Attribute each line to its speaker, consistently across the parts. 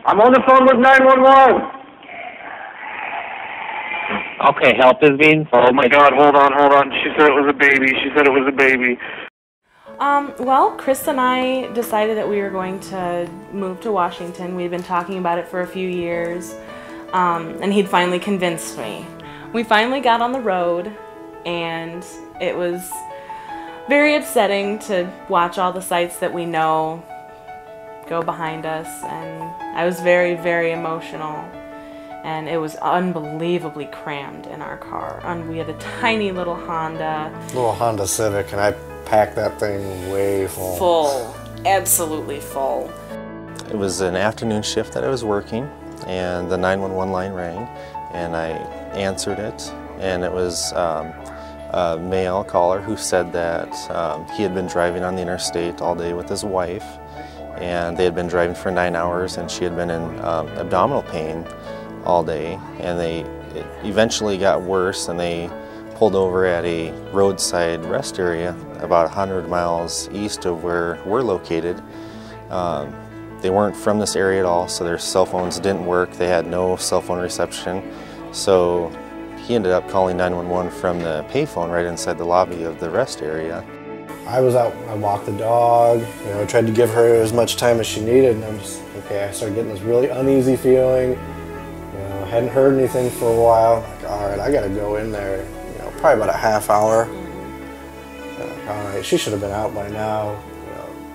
Speaker 1: I'm on the phone with 911. Okay, help is being... Oh my God, hold on. She said it was a baby.
Speaker 2: Well, Chris and I decided that we were going to move to Washington. We'd been talking about it for a few years, and he'd finally convinced me. We finally got on the road, and it was very upsetting to watch all the sights that we know go behind us, and I was very, very emotional. And it was unbelievably crammed in our car. We had a tiny little Honda.
Speaker 3: Little Honda Civic, and I packed that thing way full.
Speaker 2: Full, absolutely full.
Speaker 4: It was an afternoon shift that I was working, and the 911 line rang, and I answered it, and it was a male caller who said that he had been driving on the interstate all day with his wife, and they had been driving for 9 hours, and she had been in abdominal pain all day, and it eventually got worse, and they pulled over at a roadside rest area about 100 miles east of where we're located. They weren't from this area at all, so their cell phones didn't work. They had no cell phone reception, so he ended up calling 911 from the payphone right inside the lobby of the rest area.
Speaker 3: I was out, I walked the dog, I tried to give her as much time as she needed, and I'm just, I started getting this really uneasy feeling. I hadn't heard anything for a while. Like, all right, I gotta go in there. Probably about a half hour. All right, she should have been out by now.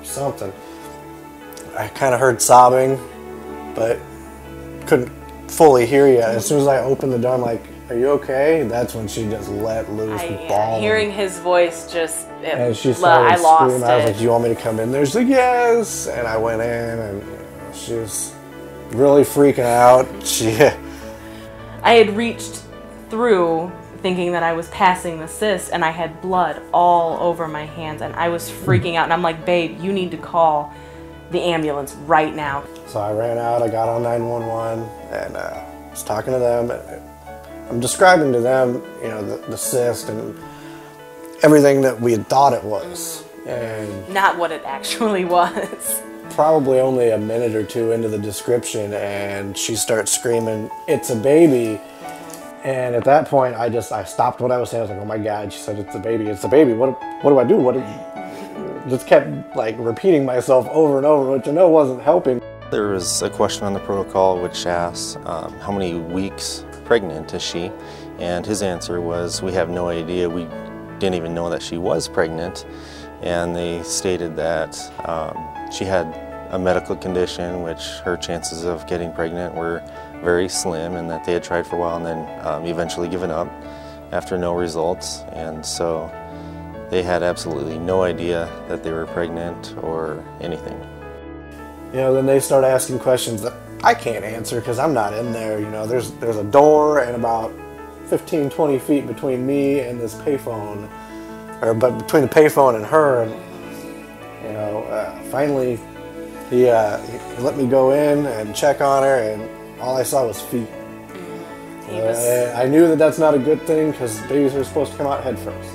Speaker 3: Something. I kind of heard sobbing, but couldn't fully hear yet. As soon as I opened the door, I'm like, "Are you okay?" That's when she just let loose, bawling.
Speaker 2: Hearing his voice just,
Speaker 3: and she started
Speaker 2: I lost
Speaker 3: screaming. I was like, "Do you want me to come in there?" She's like, "Yes." And I went in, and she was really freaking out.
Speaker 2: I had reached through thinking that I was passing the cyst, and I had blood all over my hands, and I was freaking out, and I'm like, "Babe, you need to call the ambulance right now."
Speaker 3: So I ran out, I got on 911, and was talking to them. I'm describing to them, the cyst and everything that we had thought it was. And
Speaker 2: not what it actually was.
Speaker 3: Probably only a minute or two into the description, and she starts screaming, "It's a baby." And at that point, I stopped what I was saying. I was like, "Oh my God," she said, "It's a baby, it's a baby. What do I do?" Just kept repeating myself over and over, which I know wasn't helping.
Speaker 4: There was a question on the protocol which asked, how many weeks pregnant is she? And his answer was, "We have no idea. We didn't even know that she was pregnant." And they stated that she had a medical condition which her chances of getting pregnant were very slim, and that they had tried for a while and then eventually given up after no results. And so they had absolutely no idea that they were pregnant or anything.
Speaker 3: Then they start asking questions that I can't answer because I'm not in there. There's a door and about 15, 20 feet between me and this payphone, but between the payphone and her. And finally he let me go in and check on her, and all I saw was feet. I knew that that's not a good thing because babies are supposed to come out head first.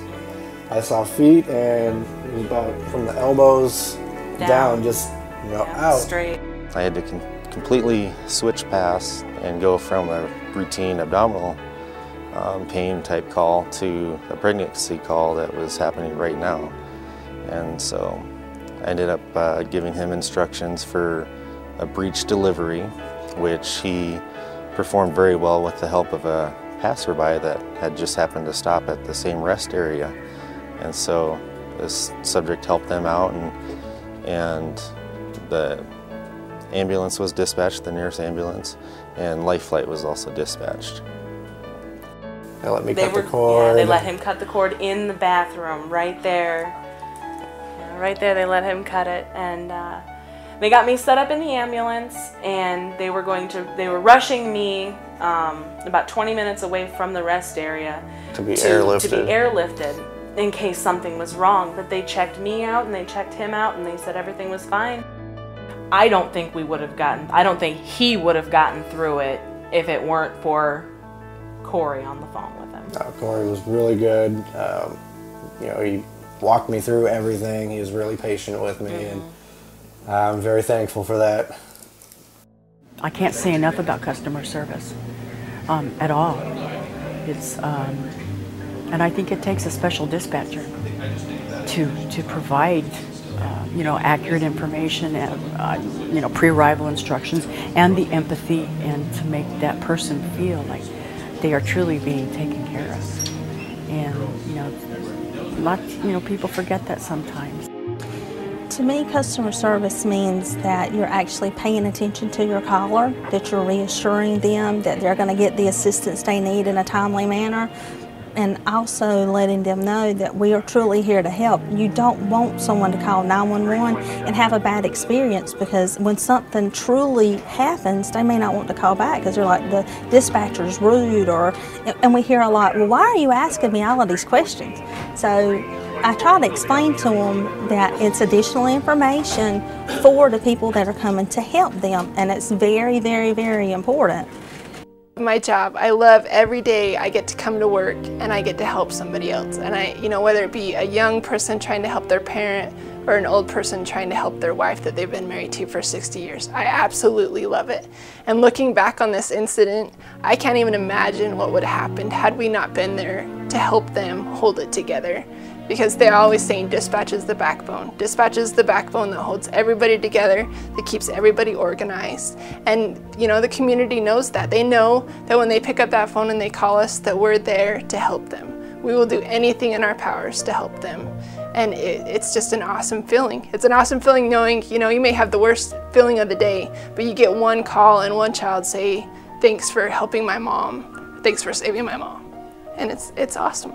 Speaker 3: I saw feet, and it was about from the elbows down just out.
Speaker 2: Straight.
Speaker 4: I had to completely switch paths and go from a routine abdominal pain type call to a pregnancy call that was happening right now. And so I ended up giving him instructions for a breech delivery, which he performed very well with the help of a passerby that had just happened to stop at the same rest area. And so this subject helped them out, and the ambulance was dispatched, the nearest ambulance, and Life Flight was also dispatched.
Speaker 3: They let me cut the cord.
Speaker 2: Yeah, they let him cut the cord in the bathroom, right there. Right there, they let him cut it, and they got me set up in the ambulance, and they were rushing me about 20 minutes away from the rest area
Speaker 3: to be airlifted
Speaker 2: in case something was wrong. But they checked me out, and they checked him out, and they said everything was fine. I don't think he would have gotten through it if it weren't for Corey on the phone with him.
Speaker 3: Corey was really good. He walked me through everything. He was really patient with me, and I'm very thankful for that.
Speaker 5: I can't say enough about customer service at all. It's and I think it takes a special dispatcher to provide accurate information and pre-arrival instructions and the empathy, and to make that person feel like they are truly being taken care of. And people forget that sometimes.
Speaker 6: To me, customer service means that you're actually paying attention to your caller, that you're reassuring them that they're going to get the assistance they need in a timely manner, and also letting them know that we are truly here to help. You don't want someone to call 911 and have a bad experience, because when something truly happens, they may not want to call back because they're like, the dispatcher's rude, and we hear a lot, well, why are you asking me all of these questions? So I try to explain to them that it's additional information for the people that are coming to help them, and it's very, very, very important.
Speaker 7: My job, I love every day I get to come to work and I get to help somebody else. And whether it be a young person trying to help their parent or an old person trying to help their wife that they've been married to for 60 years, I absolutely love it. And looking back on this incident, I can't even imagine what would have happened had we not been there to help them hold it together. Because they're always saying dispatch is the backbone. Dispatch is the backbone that holds everybody together, that keeps everybody organized. And the community knows that. They know that when they pick up that phone and they call us, that we're there to help them. We will do anything in our powers to help them. And it's just an awesome feeling. It's an awesome feeling knowing, you may have the worst feeling of the day, but you get one call and one child say, thanks for helping my mom, thanks for saving my mom. And it's awesome.